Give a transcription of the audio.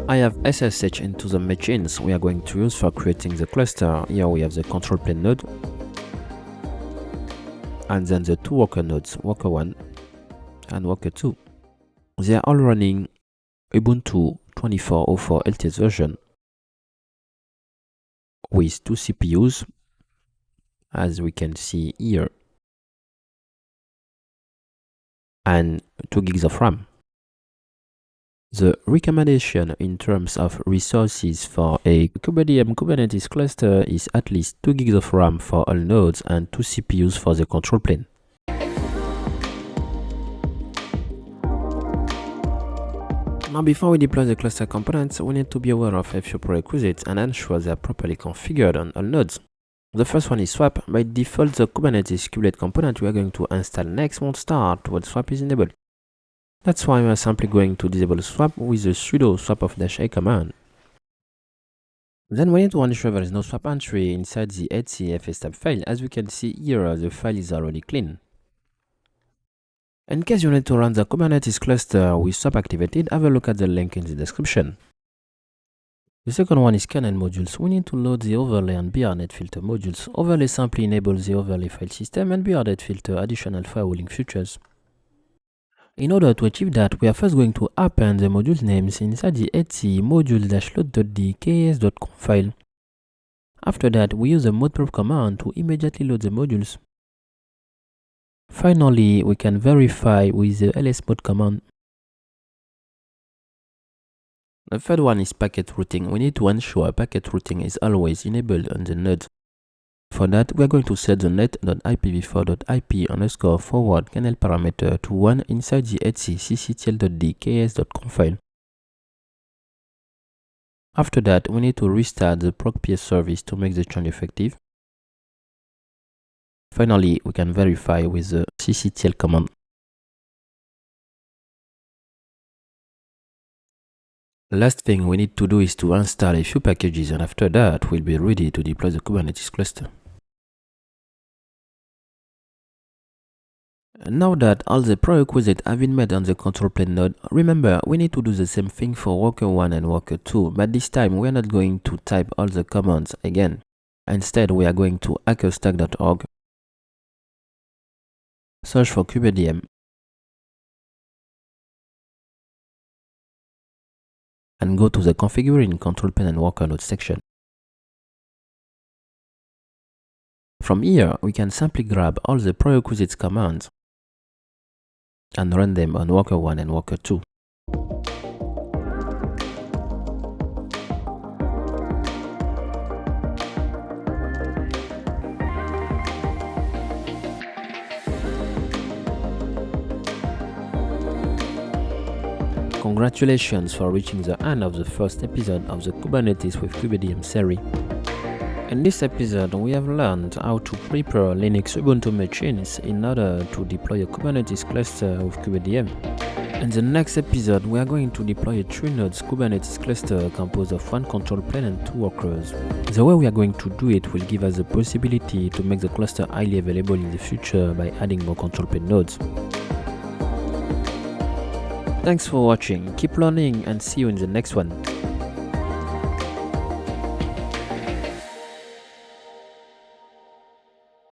I have SSH into the machines we are going to use for creating the cluster. Here we have the control plane node and then the two worker nodes, worker 1 and worker 2. They are all running Ubuntu 24.04 LTS version with 2 CPUs, as we can see here, and 2 gigs of RAM. The recommendation in terms of resources for a kubeadm Kubernetes cluster is at least 2 gigs of RAM for all nodes and 2 CPUs for the control plane. Now, before we deploy the cluster components, we need to be aware of a few prerequisites and ensure they are properly configured on all nodes. The first one is swap. By default, the Kubernetes kubelet component we are going to install next won't start when swap is enabled. That's why we are simply going to disable swap with the sudo swap of -a command. Then we need to ensure there is no swap entry inside the etc file. As we can see here, the file is already clean. In case you need to run the Kubernetes cluster with swap activated, have a look at the link in the description. The second one is kernel modules. We need to load the overlay and BRnet filter modules. Overlay simply enables the overlay file system, and BRnet filter additional firewalling features. In order to achieve that, we are first going to append the module names inside the etc module-load.d kes.conf file. After that, we use the modprop command to immediately load the modules. Finally, we can verify with the lsmod command. The third one is packet routing. We need to ensure packet routing is always enabled on the node. For that, we are going to set the net.ipv4.ip_forward kernel parameter to 1 inside the etc cctl.d kes.conf file. After that, we need to restart the proc.ps service to make the change effective. Finally, we can verify with the cctl command. Last thing we need to do is to install a few packages, and after that, we'll be ready to deploy the Kubernetes cluster. Now that all the prerequisites have been met on the control plane node, remember, we need to do the same thing for worker 1 and worker 2, but this time we are not going to type all the commands again. Instead, we are going to hackerstack.org, search for kubeadm, and go to the configuring control plane and worker node section. From here, we can simply grab all the prerequisites commands and run them on worker 1 and worker 2. Congratulations for reaching the end of the first episode of the Kubernetes with kubeadm series. In this episode, we have learned how to prepare Linux Ubuntu machines in order to deploy a Kubernetes cluster with kubeadm. In the next episode, we are going to deploy a 3-nodes Kubernetes cluster composed of 1 control plane and 2 workers. The way we are going to do it will give us the possibility to make the cluster highly available in the future by adding more control plane nodes. Thanks for watching, keep learning, and see you in the next one.